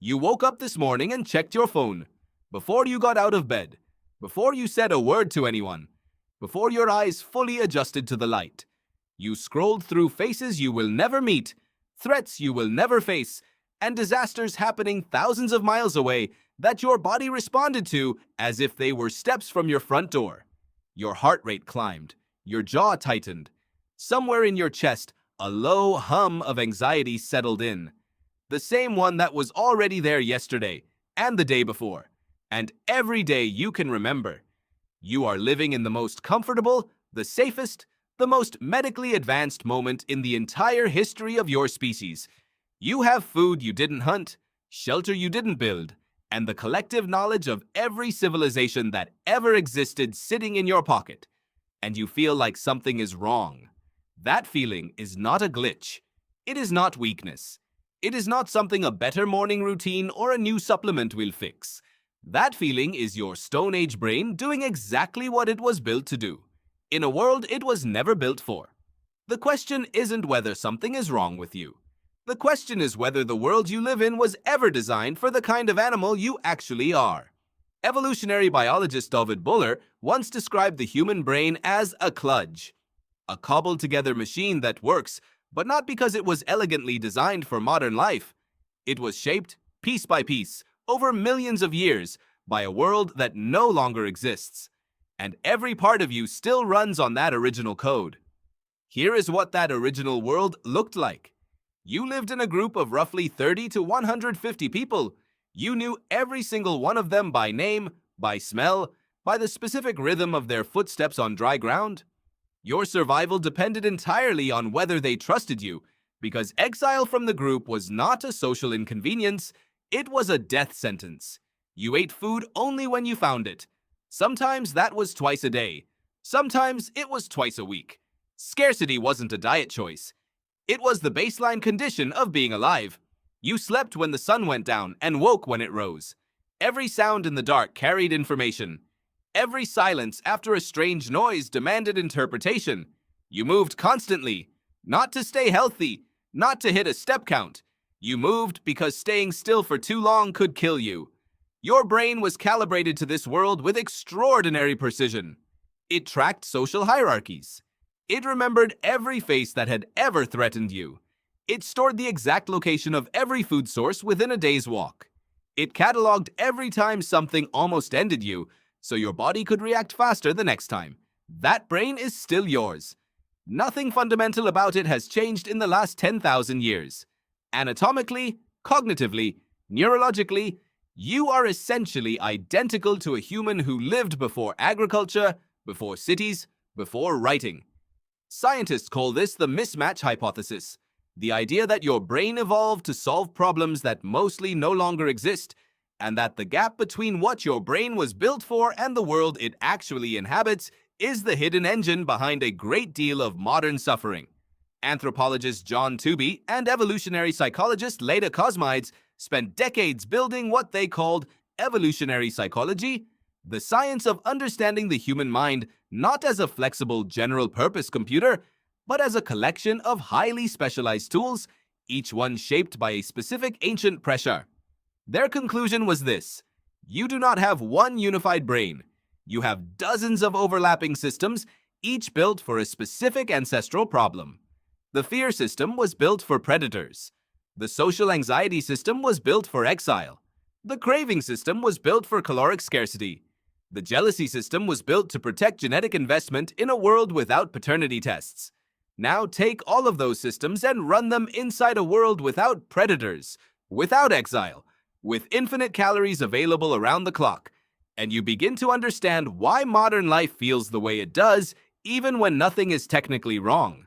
You woke up this morning and checked your phone. Before you got out of bed. Before you said a word to anyone. Before your eyes fully adjusted to the light. You scrolled through faces you will never meet, threats you will never face, and disasters happening thousands of miles away that your body responded to as if they were steps from your front door. Your heart rate climbed. Your jaw tightened. Somewhere in your chest, a low hum of anxiety settled in. The same one that was already there yesterday and the day before, and every day you can remember. You are living in the most comfortable, the safest, the most medically advanced moment in the entire history of your species. You have food you didn't hunt, shelter you didn't build, and the collective knowledge of every civilization that ever existed sitting in your pocket. And you feel like something is wrong. That feeling is not a glitch. It is not weakness. It is not something a better morning routine or a new supplement will fix. That feeling is your Stone Age brain doing exactly what it was built to do, in a world it was never built for. The question isn't whether something is wrong with you. The question is whether the world you live in was ever designed for the kind of animal you actually are. Evolutionary biologist David Buller once described the human brain as a kludge, a cobbled-together machine that works, but not because it was elegantly designed for modern life. It was shaped, piece by piece, over millions of years, by a world that no longer exists. And every part of you still runs on that original code. Here is what that original world looked like. You lived in a group of roughly 30 to 150 people. You knew every single one of them by name, by smell, by the specific rhythm of their footsteps on dry ground. Your survival depended entirely on whether they trusted you, because exile from the group was not a social inconvenience, it was a death sentence. You ate food only when you found it. Sometimes that was twice a day. Sometimes it was twice a week. Scarcity wasn't a diet choice. It was the baseline condition of being alive. You slept when the sun went down and woke when it rose. Every sound in the dark carried information. Every silence after a strange noise demanded interpretation. You moved constantly, not to stay healthy, not to hit a step count. You moved because staying still for too long could kill you. Your brain was calibrated to this world with extraordinary precision. It tracked social hierarchies. It remembered every face that had ever threatened you. It stored the exact location of every food source within a day's walk. It cataloged every time something almost ended you, so your body could react faster the next time. That brain is still yours. Nothing fundamental about it has changed in the last 10,000 years. Anatomically, cognitively, neurologically, you are essentially identical to a human who lived before agriculture, before cities, before writing. Scientists call this the mismatch hypothesis, the idea that your brain evolved to solve problems that mostly no longer exist, and that the gap between what your brain was built for and the world it actually inhabits is the hidden engine behind a great deal of modern suffering. Anthropologist John Tooby and evolutionary psychologist Leda Cosmides spent decades building what they called evolutionary psychology, the science of understanding the human mind not as a flexible general-purpose computer, but as a collection of highly specialized tools, each one shaped by a specific ancient pressure. Their conclusion was this: you do not have one unified brain. You have dozens of overlapping systems, each built for a specific ancestral problem. The fear system was built for predators. The social anxiety system was built for exile. The craving system was built for caloric scarcity. The jealousy system was built to protect genetic investment in a world without paternity tests. Now take all of those systems and run them inside a world without predators, without exile, with infinite calories available around the clock, and you begin to understand why modern life feels the way it does, even when nothing is technically wrong.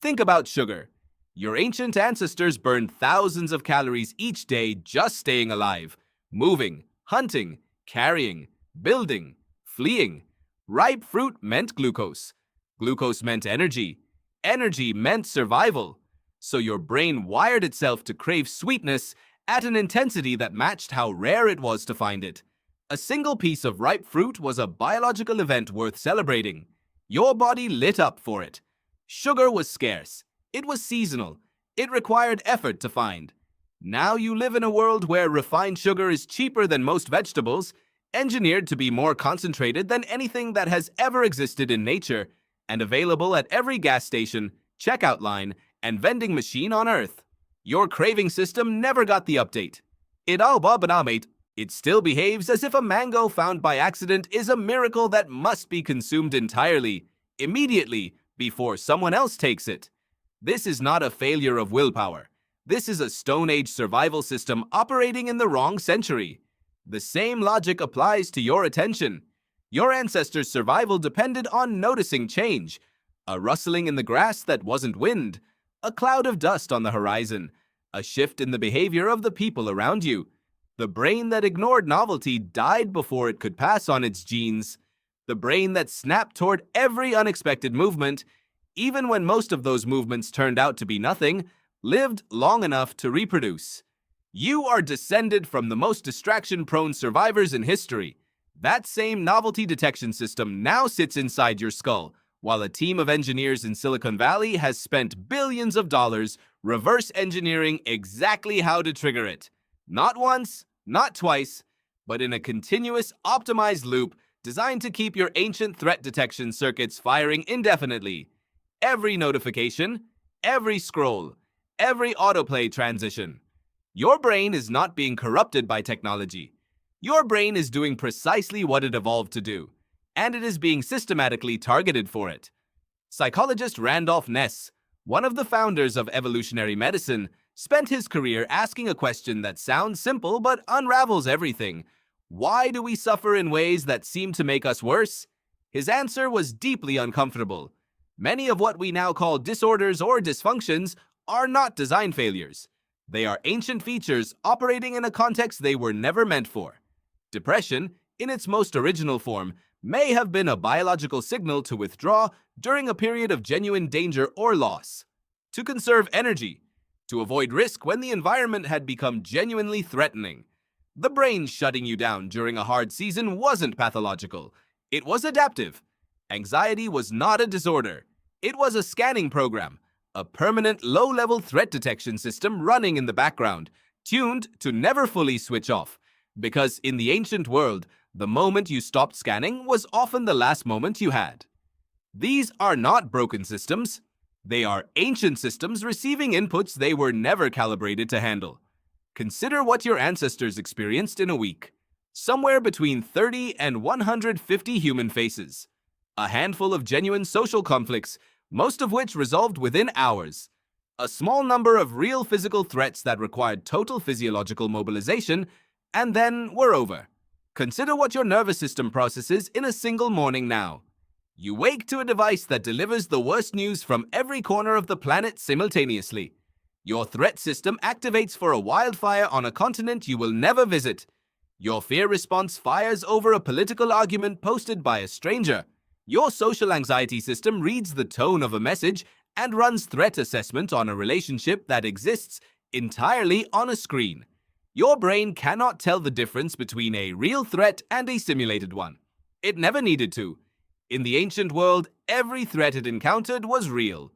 Think about sugar. Your ancient ancestors burned thousands of calories each day just staying alive, moving, hunting, carrying, building, fleeing. Ripe fruit meant glucose. Glucose meant energy. Energy meant survival. So your brain wired itself to crave sweetness at an intensity that matched how rare it was to find it. A single piece of ripe fruit was a biological event worth celebrating. Your body lit up for it. Sugar was scarce. It was seasonal. It required effort to find. Now you live in a world where refined sugar is cheaper than most vegetables, engineered to be more concentrated than anything that has ever existed in nature, and available at every gas station, checkout line, and vending machine on Earth. Your craving system never got the update. It still behaves as if a mango found by accident is a miracle that must be consumed entirely, immediately, before someone else takes it. This is not a failure of willpower. This is a Stone Age survival system operating in the wrong century. The same logic applies to your attention. Your ancestors' survival depended on noticing change, a rustling in the grass that wasn't wind, a cloud of dust on the horizon, a shift in the behavior of the people around you. The brain that ignored novelty died before it could pass on its genes. The brain that snapped toward every unexpected movement, even when most of those movements turned out to be nothing, lived long enough to reproduce. You are descended from the most distraction-prone survivors in history. That same novelty detection system now sits inside your skull, while a team of engineers in Silicon Valley has spent billions of dollars reverse engineering exactly how to trigger it. Not once, not twice, but in a continuous, optimized loop designed to keep your ancient threat detection circuits firing indefinitely. Every notification, every scroll, every autoplay transition. Your brain is not being corrupted by technology. Your brain is doing precisely what it evolved to do, and it is being systematically targeted for it. Psychologist Randolph Ness, one of the founders of evolutionary medicine, spent his career asking a question that sounds simple but unravels everything. Why do we suffer in ways that seem to make us worse? His answer was deeply uncomfortable. Many of what we now call disorders or dysfunctions are not design failures. They are ancient features operating in a context they were never meant for. Depression, in its most original form, may have been a biological signal to withdraw during a period of genuine danger or loss, to conserve energy, to avoid risk when the environment had become genuinely threatening. The brain shutting you down during a hard season wasn't pathological. It was adaptive. Anxiety was not a disorder. It was a scanning program, a permanent low-level threat detection system running in the background, tuned to never fully switch off. Because in the ancient world, the moment you stopped scanning was often the last moment you had. These are not broken systems. They are ancient systems receiving inputs they were never calibrated to handle. Consider what your ancestors experienced in a week. Somewhere between 30 and 150 human faces. A handful of genuine social conflicts, most of which resolved within hours. A small number of real physical threats that required total physiological mobilization, and then were over. Consider what your nervous system processes in a single morning now. You wake to a device that delivers the worst news from every corner of the planet simultaneously. Your threat system activates for a wildfire on a continent you will never visit. Your fear response fires over a political argument posted by a stranger. Your social anxiety system reads the tone of a message and runs threat assessment on a relationship that exists entirely on a screen. Your brain cannot tell the difference between a real threat and a simulated one. It never needed to. In the ancient world, every threat it encountered was real.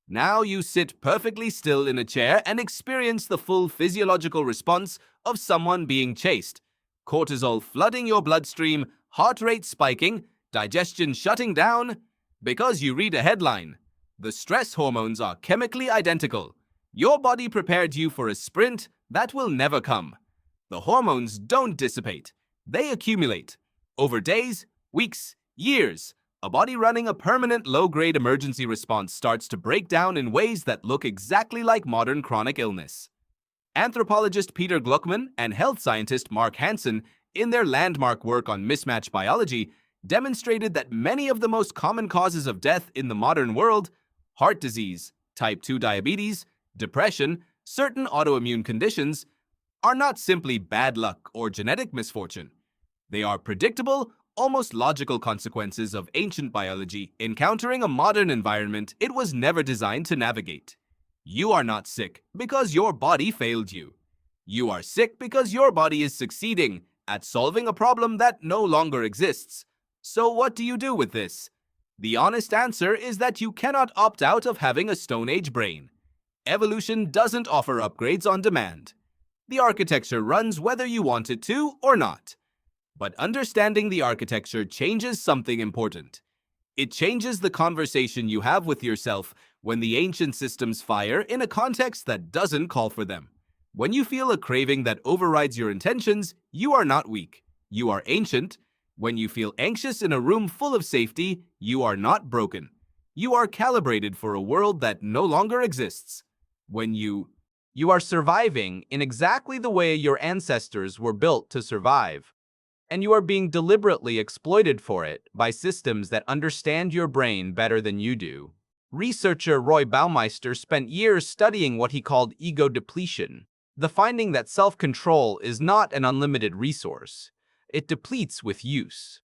Now you sit perfectly still in a chair and experience the full physiological response of someone being chased. Cortisol flooding your bloodstream, heart rate spiking, digestion shutting down. Because you read a headline. The stress hormones are chemically identical. Your body prepared you for a sprint that will never come. The hormones don't dissipate. They accumulate. Over days, weeks, years, a body running a permanent low-grade emergency response starts to break down in ways that look exactly like modern chronic illness. Anthropologist Peter Gluckman and health scientist Mark Hansen, in their landmark work on mismatch biology, demonstrated that many of the most common causes of death in the modern world, heart disease, type 2 diabetes, depression, certain autoimmune conditions, are not simply bad luck or genetic misfortune. They are predictable, almost logical consequences of ancient biology encountering a modern environment it was never designed to navigate. You are not sick because your body failed you. You are sick because your body is succeeding at solving a problem that no longer exists. So what do you do with this? The honest answer is that you cannot opt out of having a Stone Age brain. Evolution doesn't offer upgrades on demand. The architecture runs whether you want it to or not. But understanding the architecture changes something important. It changes the conversation you have with yourself when the ancient systems fire in a context that doesn't call for them. When you feel a craving that overrides your intentions, you are not weak. You are ancient. When you feel anxious in a room full of safety, you are not broken. You are calibrated for a world that no longer exists. When you are surviving in exactly the way your ancestors were built to survive, and you are being deliberately exploited for it by systems that understand your brain better than you do. Researcher Roy Baumeister spent years studying what he called ego depletion, the finding that self-control is not an unlimited resource. It depletes with use.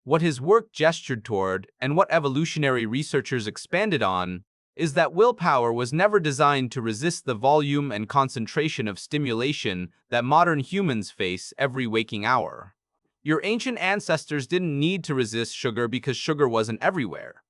What his work gestured toward, and what evolutionary researchers expanded on, is that willpower was never designed to resist the volume and concentration of stimulation that modern humans face every waking hour. Your ancient ancestors didn't need to resist sugar because sugar wasn't everywhere.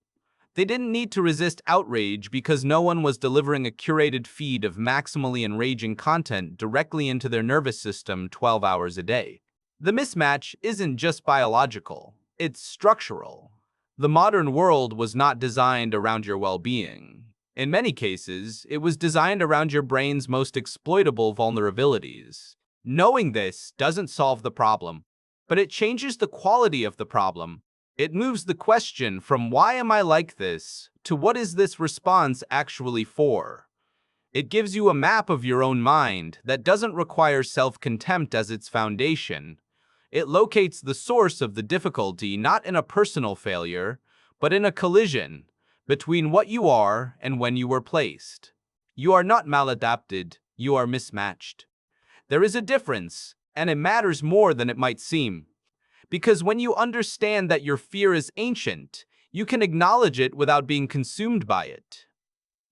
They didn't need to resist outrage because no one was delivering a curated feed of maximally enraging content directly into their nervous system 12 hours a day. The mismatch isn't just biological, it's structural. The modern world was not designed around your well-being. In many cases, it was designed around your brain's most exploitable vulnerabilities. Knowing this doesn't solve the problem, but it changes the quality of the problem. It moves the question from "why am I like this?" to "what is this response actually for?" It gives you a map of your own mind that doesn't require self-contempt as its foundation. It locates the source of the difficulty not in a personal failure, but in a collision between what you are and when you were placed. You are not maladapted, you are mismatched. There is a difference, and it matters more than it might seem. Because when you understand that your fear is ancient, you can acknowledge it without being consumed by it.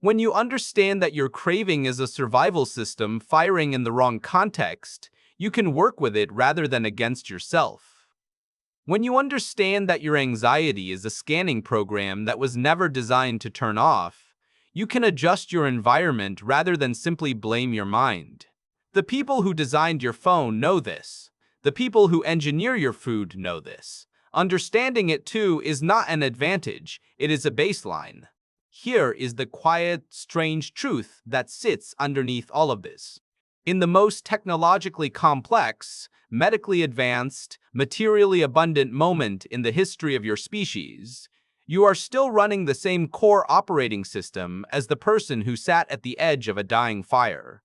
When you understand that your craving is a survival system firing in the wrong context, you can work with it rather than against yourself. When you understand that your anxiety is a scanning program that was never designed to turn off, you can adjust your environment rather than simply blame your mind. The people who designed your phone know this. The people who engineer your food know this. Understanding it too is not an advantage, it is a baseline. Here is the quiet, strange truth that sits underneath all of this. In the most technologically complex, medically advanced, materially abundant moment in the history of your species, you are still running the same core operating system as the person who sat at the edge of a dying fire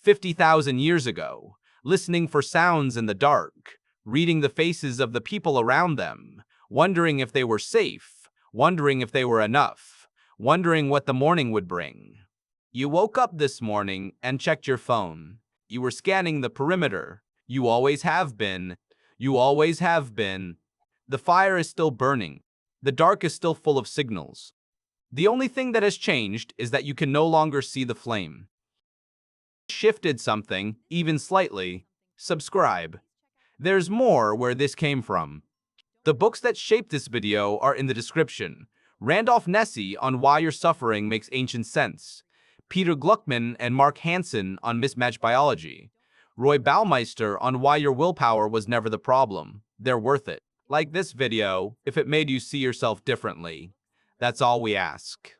50,000 years ago, listening for sounds in the dark, reading the faces of the people around them, wondering if they were safe, wondering if they were enough, wondering what the morning would bring. You woke up this morning and checked your phone. You were scanning the perimeter. You always have been. You always have been. The fire is still burning. The dark is still full of signals. The only thing that has changed is that you can no longer see the flame. Shifted something, even slightly, subscribe. There's more where this came from. The books that shaped this video are in the description. Randolph Nesse on Why Your Suffering Makes Ancient Sense. Peter Gluckman and Mark Hansen on Mismatched Biology. Roy Baumeister on Why Your Willpower Was Never the Problem. They're worth it. Like this video if it made you see yourself differently. That's all we ask.